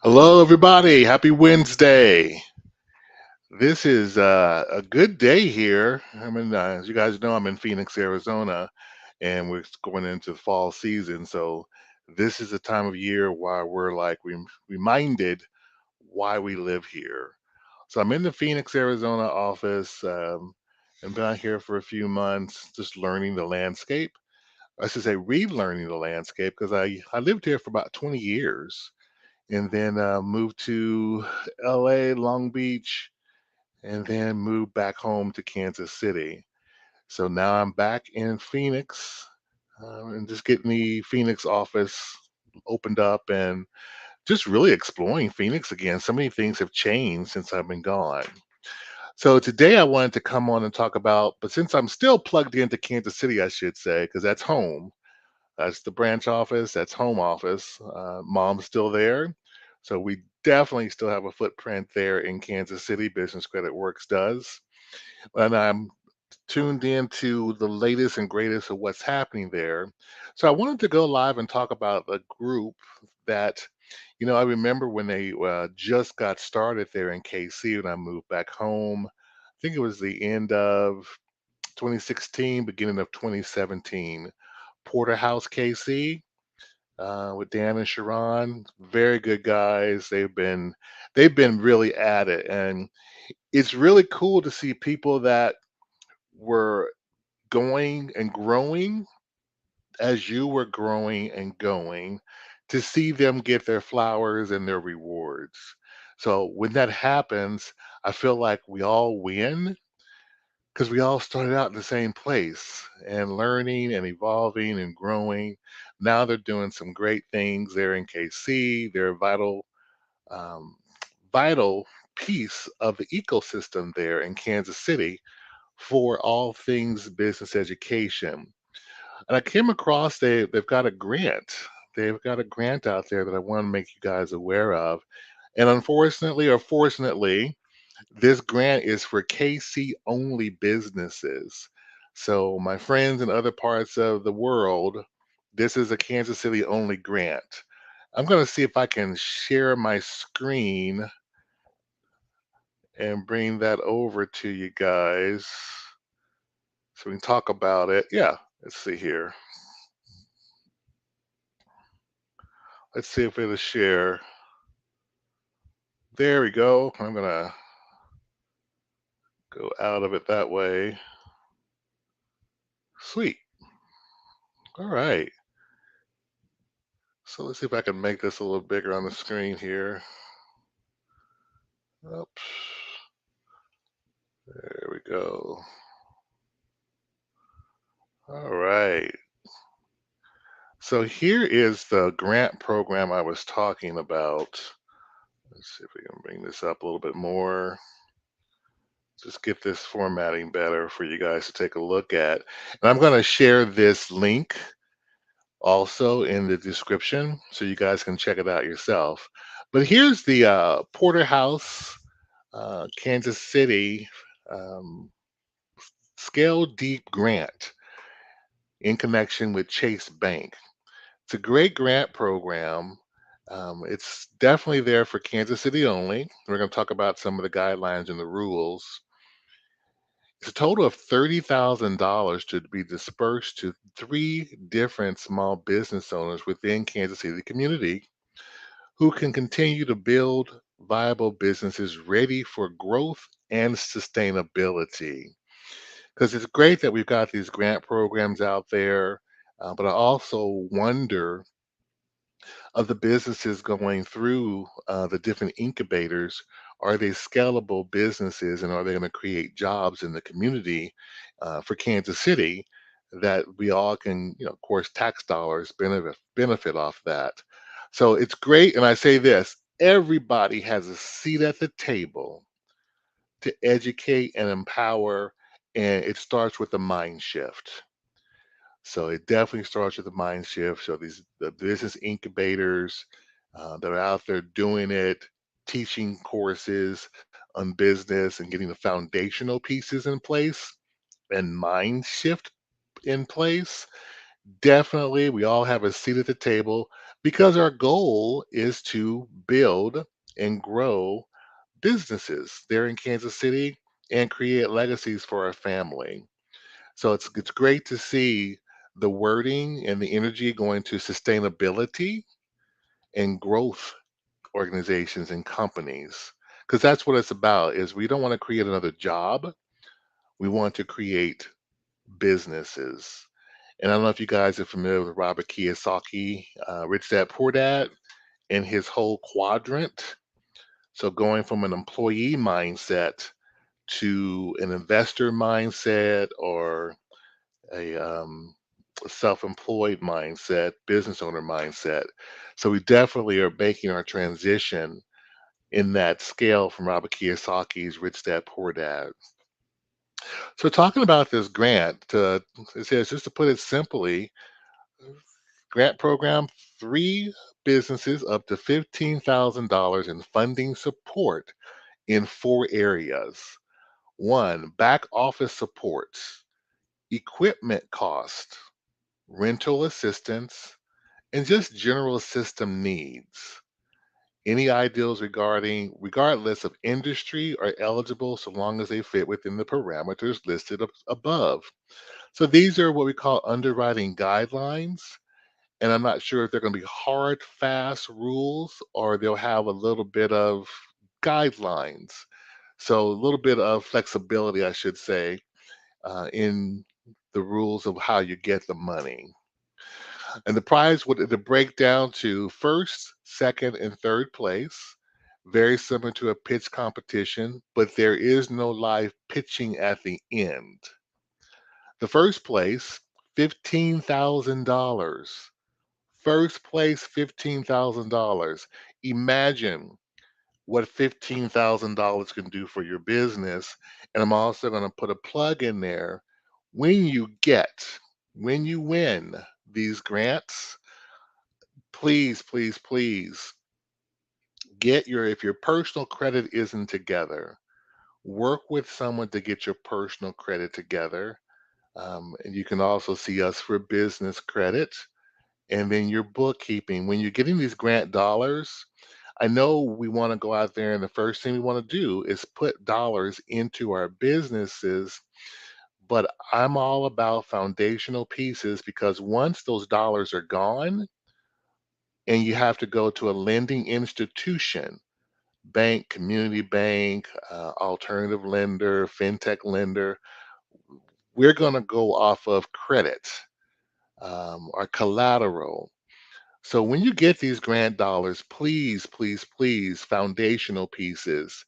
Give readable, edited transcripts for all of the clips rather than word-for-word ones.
Hello, everybody. Happy Wednesday. This is a good day here. As you guys know, I'm in Phoenix, Arizona, and we're going into the fall season. So this is a time of year why we're like reminded why we live here. So I'm in the Phoenix, Arizona office, and been out here for a few months, just learning the landscape. I should say, relearning the landscape because I lived here for about 20 years and then moved to LA, Long Beach, and then moved back home to Kansas City. So now I'm back in Phoenix and just getting the Phoenix office opened up and just really exploring Phoenix again. So many things have changed since I've been gone. So today I wanted to come on and talk about, but since I'm still plugged into Kansas City, I should say, because that's home. That's the branch office, that's home office. Mom's still there. So we definitely still have a footprint there in Kansas City. Business Credit Works does. And I'm tuned into the latest and greatest of what's happening there. So I wanted to go live and talk about a group that, I remember when they just got started there in KC when I moved back home. I think it was the end of 2016, beginning of 2017. Porterhouse KC with Dan and Sharon. Very good guys. They've been really at it, and it's really cool to see people that were going and growing as you were growing and going to see them get their flowers and their rewards. So when that happens, I feel like we all win because we all started out in the same place and learning and evolving and growing. Now they're doing some great things. They're in KC. They're a um, vital piece of the ecosystem there in Kansas City for all things business education. And I came across they've got a grant. They've got a grant out there that I want to make you guys aware of. And unfortunately or fortunately, this grant is for KC only businesses. So, my friends in other parts of the world, this is a Kansas City only grant. I'm going to see if I can share my screen and bring that over to you guys so we can talk about it. Yeah, let's see here. Let's see if it'll share. There we go. I'm going to go out of it that way. Sweet. All right. So let's see if I can make this a little bigger on the screen here. Oops. There we go. All right. So here is the grant program I was talking about. Let's see if we can bring this up a little bit more. Just get this formatting better for you guys to take a look at. And I'm going to share this link also in the description so you guys can check it out yourself. But here's the Porterhouse, Kansas City um, Scale Deep Grant in connection with Chase Bank. It's a great grant program. It's definitely there for Kansas City only. We're going to talk about some of the guidelines and the rules. It's a total of $30,000 to be dispersed to three different small business owners within Kansas City community who can continue to build viable businesses ready for growth and sustainability. Because it's great that we've got these grant programs out there, but I also wonder of the businesses going through the different incubators, are they scalable businesses and are they going to create jobs in the community for Kansas City that we all can, of course, tax dollars benefit off that. So it's great. And I say this, everybody has a seat at the table to educate and empower. And it starts with the mind shift. So it definitely starts with the mind shift. So these the business incubators that are out there doing it, teaching courses on business and getting the foundational pieces in place and mind shift in place. Definitely, we all have a seat at the table because our goal is to build and grow businesses there in Kansas City and create legacies for our family. So it's great to see the wording and the energy going to sustainability and growth organizations and companies, because that's what it's about. Is we don't want to create another job, we want to create businesses. And I don't know if you guys are familiar with Robert Kiyosaki, Rich Dad Poor Dad, and his whole quadrant. So going from an employee mindset to an investor mindset, or a self-employed mindset, business owner mindset. So we definitely are making our transition in that scale from Robert Kiyosaki's Rich Dad Poor Dad. So talking about this grant, it says, just to put it simply, grant program, three businesses up to $15,000 in funding support in four areas. One, back office supports, equipment cost, rental assistance, and just general system needs. Any ideals regardless of industry, are eligible so long as they fit within the parameters listed above. So these are what we call underwriting guidelines. And I'm not sure if they're going to be hard, fast rules, or they'll have a little bit of guidelines. So a little bit of flexibility, I should say, in the rules of how you get the money. And the prize would the break down to first, second, and third place. Very similar to a pitch competition, but there is no live pitching at the end. The first place, $15,000. First place, $15,000. Imagine what $15,000 can do for your business. And I'm also going to put a plug in there. When you get, when you win these grants, please, please, please if your personal credit isn't together, work with someone to get your personal credit together. And you can also see us for business credit. And then your bookkeeping. When you're getting these grant dollars, I know we want to go out there, and the first thing we want to do is put dollars into our businesses. But I'm all about foundational pieces, because once those dollars are gone and you have to go to a lending institution, bank, community bank, alternative lender, fintech lender, we're going to go off of credit, or collateral. So when you get these grant dollars, please, please, please, foundational pieces,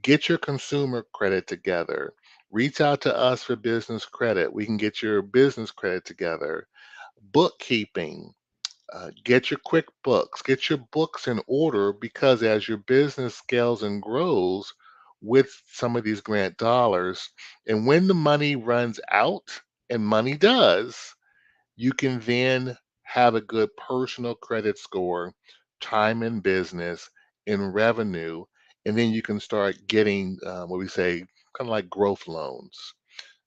get your consumer credit together. Reach out to us for business credit. We can get your business credit together. Bookkeeping, get your QuickBooks, get your books in order, because as your business scales and grows with some of these grant dollars, and when the money runs out, and money does, you can then have a good personal credit score, time in business, in revenue, and then you can start getting what we say kind of like growth loans.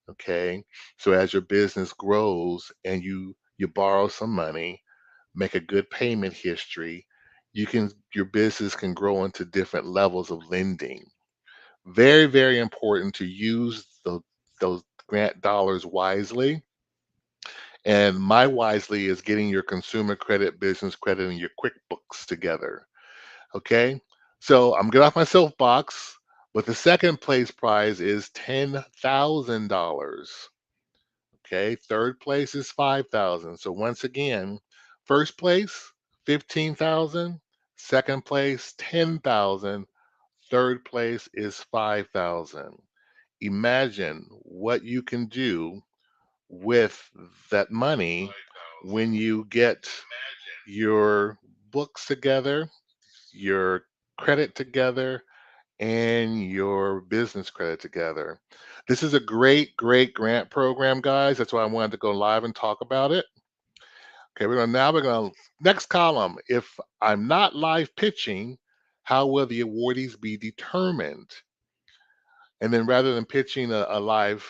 Okay, so as your business grows and you borrow some money, make a good payment history, your business can grow into different levels of lending. Very, very important to use those grant dollars wisely. And my wisely is getting your consumer credit, business credit, and your QuickBooks together. Okay. So I'm getting off my soapbox, but the second place prize is $10,000. Okay. Third place is 5,000. So once again, first place, 15,000. Second place, 10,000. Third place is 5,000. Imagine what you can do with that money when you get your books together, your credit together, and your business credit together. This is a great, great grant program, guys. That's why I wanted to go live and talk about it. Okay, we're gonna next column. If I'm not live pitching, how will the awardees be determined? And then rather than pitching a live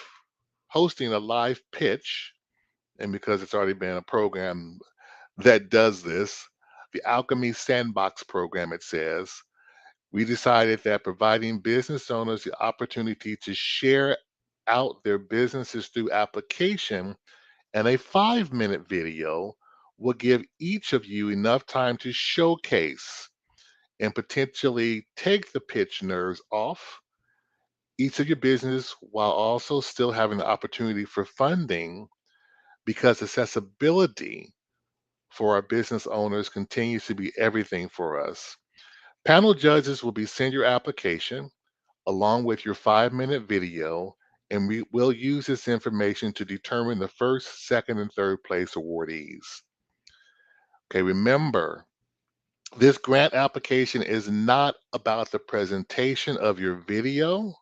hosting a live pitch, and because it's already been a program that does this, the Alchemy Sandbox program, it says, we decided that providing business owners the opportunity to share out their businesses through application and a 5-minute video will give each of you enough time to showcase and potentially take the pitch nerves off each of your business while also still having the opportunity for funding because accessibility for our business owners continues to be everything for us. Panel judges will be send your application along with your 5-minute video, and we will use this information to determine the first, second, and third place awardees. Okay, remember, this grant application is not about the presentation of your video.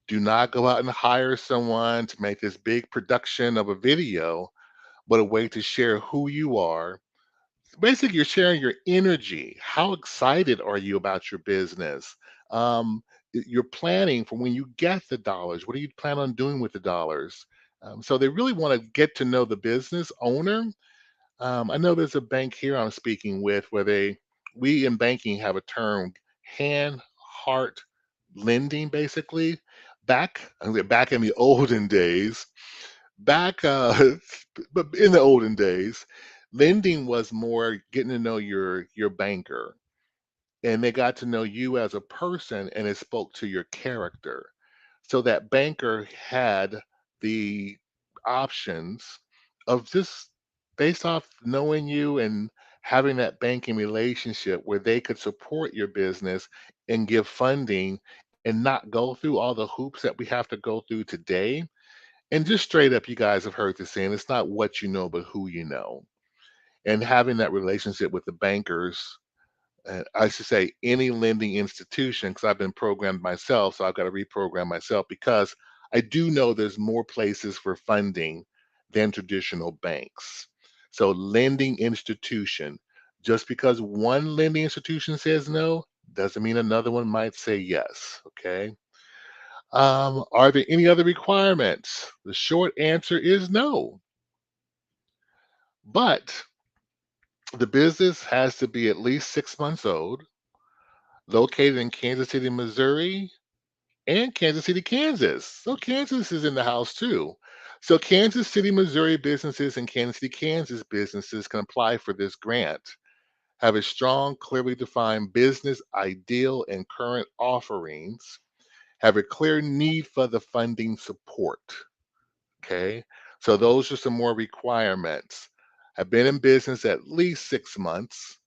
Do not go out and hire someone to make this big production of a video, but a way to share who you are. Basically, you're sharing your energy. How excited are you about your business? You're planning for when you get the dollars. What do you plan on doing with the dollars? So they really want to get to know the business owner. I know there's a bank here I'm speaking with where we in banking have a term, hand heart lending, basically. Back in the olden days, back but in the olden days, lending was more getting to know your banker, and they got to know you as a person, and it spoke to your character. So that banker had the options of just based off knowing you and having that banking relationship where they could support your business and give funding and not go through all the hoops that we have to go through today. And just straight up, you guys have heard this saying, it's not what you know, but who you know. And having that relationship with the bankers, I should say any lending institution, because I've been programmed myself, so I've got to reprogram myself because I do know there's more places for funding than traditional banks. So lending institution, just because one lending institution says no, doesn't mean another one might say yes. Okay. Are there any other requirements? The short answer is no. But the business has to be at least 6 months old, located in Kansas City, Missouri, and Kansas City, Kansas. So Kansas is in the house too. So Kansas City, Missouri businesses and Kansas City, Kansas businesses can apply for this grant. Have a strong, clearly defined business ideal and current offerings. Have a clear need for the funding support. Okay. So those are some more requirements. Have been in business at least 6 months.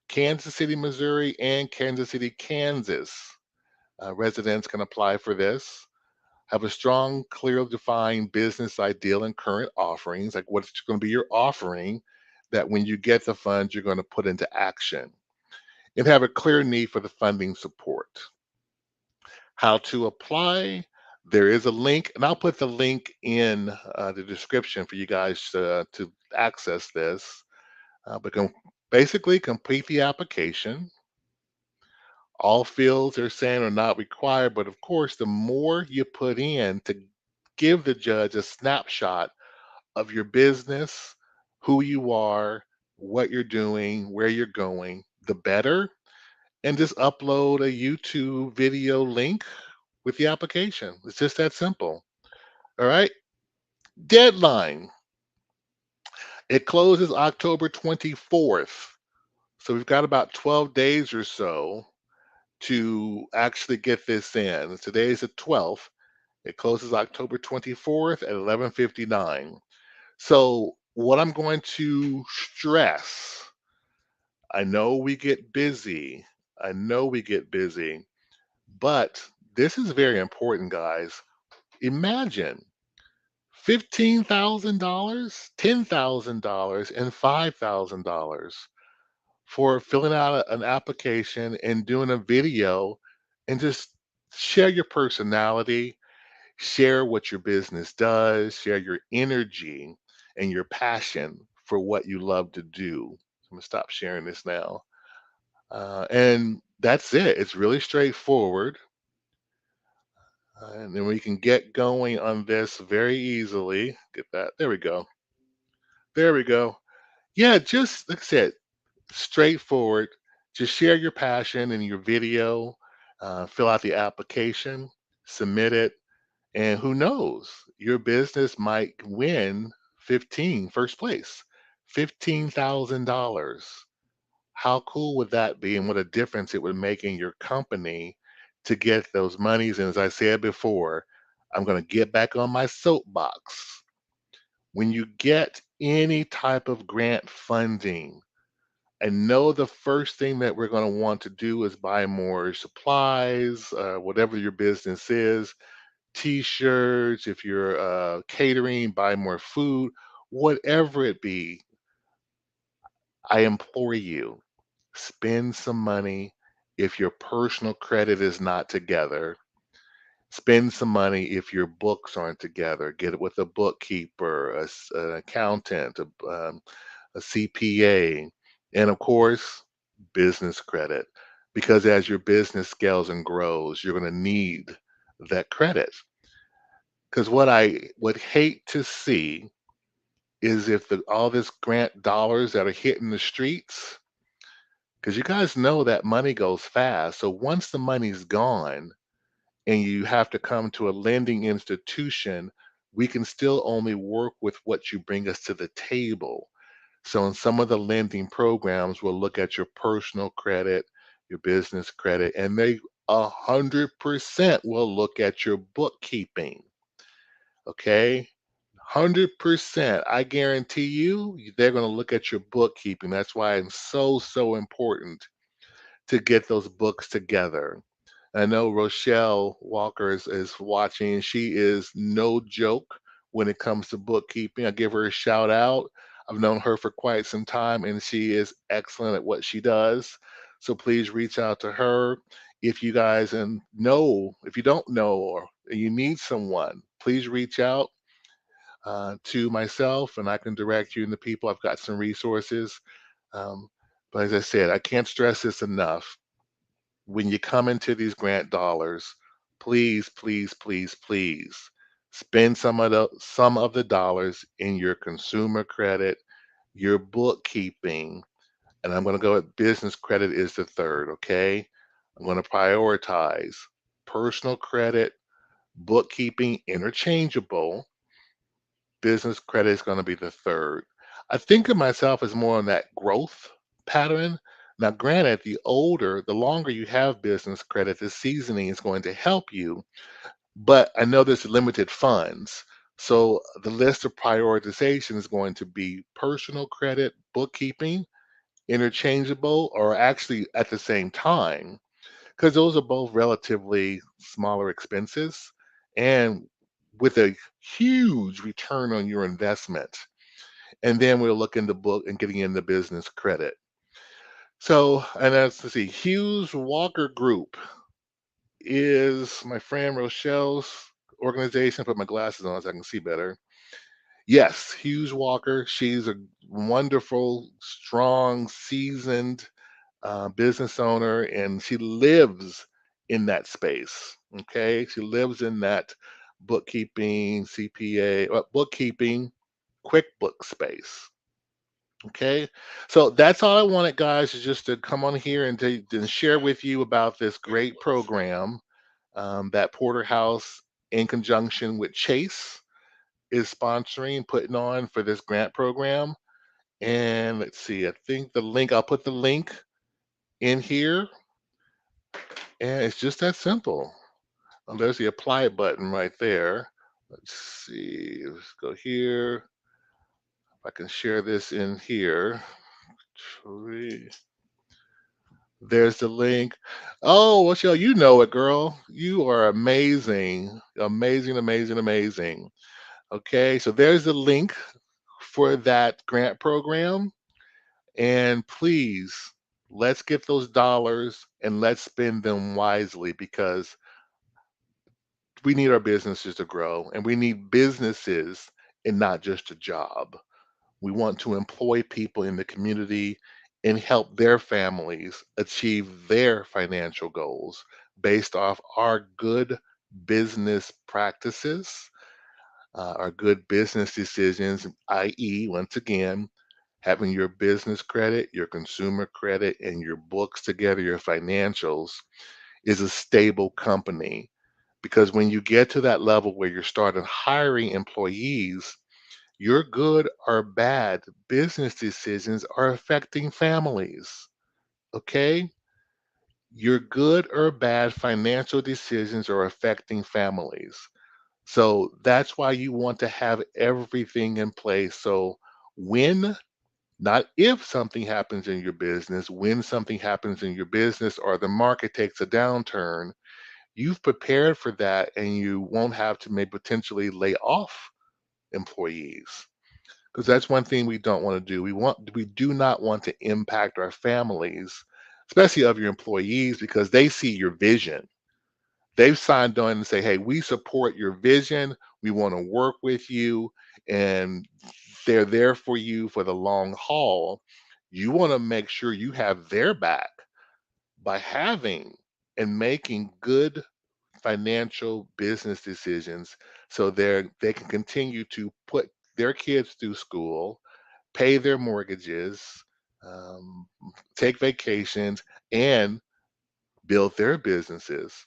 Kansas City, Missouri, and Kansas City, Kansas. Residents can apply for this. Have a strong, clearly defined business ideal and current offerings, like what's going to be your offering that when you get the funds, you're going to put into action. And have a clear need for the funding support. How to apply? There is a link, and I'll put the link in the description for you guys to access this. Basically, complete the application. All fields they're saying are not required, but of course, the more you put in to give the judge a snapshot of your business, who you are, what you're doing, where you're going, the better. And just upload a YouTube video link with the application. It's just that simple. All right. Deadline. It closes October 24th. So we've got about 12 days or so to actually get this in. Today is the 12th. It closes October 24th at 11:59. So what I'm going to stress, I know we get busy. I know we get busy, but this is very important, guys. Imagine $15,000, $10,000, and $5,000 for filling out an application and doing a video and just share your personality, share what your business does, share your energy and your passion for what you love to do. I'm gonna stop sharing this now. And that's it. It's really straightforward. And then we can get going on this very easily. Get that. There we go. There we go. Yeah, just like I said, straightforward. Just share your passion in your video, fill out the application, submit it, and who knows, your business might win first place, $15,000. How cool would that be? And what a difference it would make in your company to get those monies. And as I said before, I'm going to get back on my soapbox. When you get any type of grant funding, I know the first thing that we're going to want to do is buy more supplies, whatever your business is, t-shirts, if you're catering, buy more food, whatever it be. I implore you, spend some money. If your personal credit is not together, spend some money. If your books aren't together, get it with a bookkeeper, an accountant, a CPA, and of course, business credit. Because as your business scales and grows, you're going to need that credit. Because what I would hate to see is if all this grant dollars that are hitting the streets, because you guys know that money goes fast. So once the money's gone and you have to come to a lending institution, we can still only work with what you bring us to the table. So in some of the lending programs, we'll look at your personal credit, your business credit, and they 100% will look at your bookkeeping. Okay. 100%. I guarantee you, they're going to look at your bookkeeping. That's why it's so, so important to get those books together. I know Rochelle Walker is watching. She is no joke when it comes to bookkeeping. I give her a shout out. I've known her for quite some time and she is excellent at what she does. So please reach out to her if you guys and know, if you don't know or you need someone, please reach out to myself and I can direct you into people. I've got some resources. Um, but as I said, I can't stress this enough. When you come into these grant dollars, please, please, please, please spend some of the dollars in your consumer credit, your bookkeeping, and I'm going to go with business credit is the third, okay? I'm going to prioritize personal credit, bookkeeping interchangeable, business credit is going to be the third. I think of myself as more on that growth pattern. Now, granted, the longer you have business credit, the seasoning is going to help you, but I know there's limited funds. So the list of prioritization is going to be personal credit, bookkeeping, interchangeable, or actually at the same time, because those are both relatively smaller expenses and with a huge return on your investment. And then we'll look in the book and getting into business credit. So, and let's see, Hughes Walker Group is my friend Rochelle's organization. Put my glasses on so I can see better. Yes, Hughes Walker. She's a wonderful, strong, seasoned business owner, and she lives in that space. Okay, she lives in that bookkeeping, CPA, bookkeeping, QuickBooks space. Okay, so that's all I wanted, guys, is just to come on here and to share with you about this great program that Porterhouse, in conjunction with Chase, is sponsoring, putting on for this grant program. And let's see, I think I'll put the link in here, and it's just that simple. There's the apply button right there. Let's see, let's go here. If I can share this in here. There's the link. Oh, Rochelle, you know it, girl. You are amazing. Amazing, amazing, amazing. Okay, so there's the link for that grant program. And please, let's get those dollars and let's spend them wisely because we need our businesses to grow and we need businesses and not just a job. We want to employ people in the community and help their families achieve their financial goals based off our good business practices. are good business decisions, i.e., once again, having your business credit, your consumer credit, and your books together, your financials, is a stable company. Because when you get to that level where you're starting hiring employees, your good or bad business decisions are affecting families. Okay? Your good or bad financial decisions are affecting families. So that's why you want to have everything in place. So when, not if something happens in your business, when something happens in your business or the market takes a downturn, you've prepared for that and you won't have to maybe potentially lay off employees. Because that's one thing we don't want to do. We do not want to impact our families, especially of your employees, because they see your vision. They've signed on and say, "Hey, we support your vision. We want to work with you," and they're there for you for the long haul. You want to make sure you have their back by having and making good financial business decisions so they can continue to put their kids through school, pay their mortgages, um, take vacations, and build their businesses.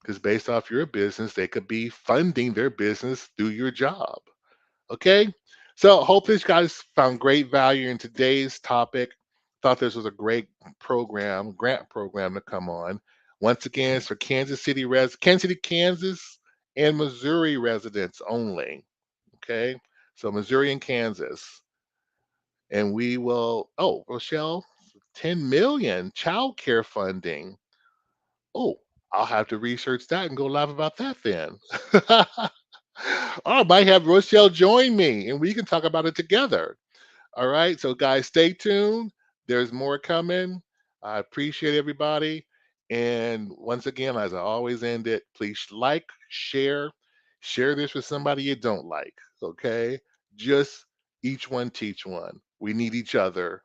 Because based off your business, they could be funding their business through your job. Okay. So hopefully you guys found great value in today's topic. Thought this was a great grant program to come on. Once again, it's for Kansas City, Kansas, and Missouri residents only. Okay. So Missouri and Kansas. And we will, oh, Rochelle, 10 million child care funding. Oh, I'll have to research that and go live about that then. I might have Rochelle join me and we can talk about it together. All right. So, guys, stay tuned. There's more coming. I appreciate everybody. And once again, as I always end it, please like, share this with somebody you don't like. Okay. Just each one teach one. We need each other.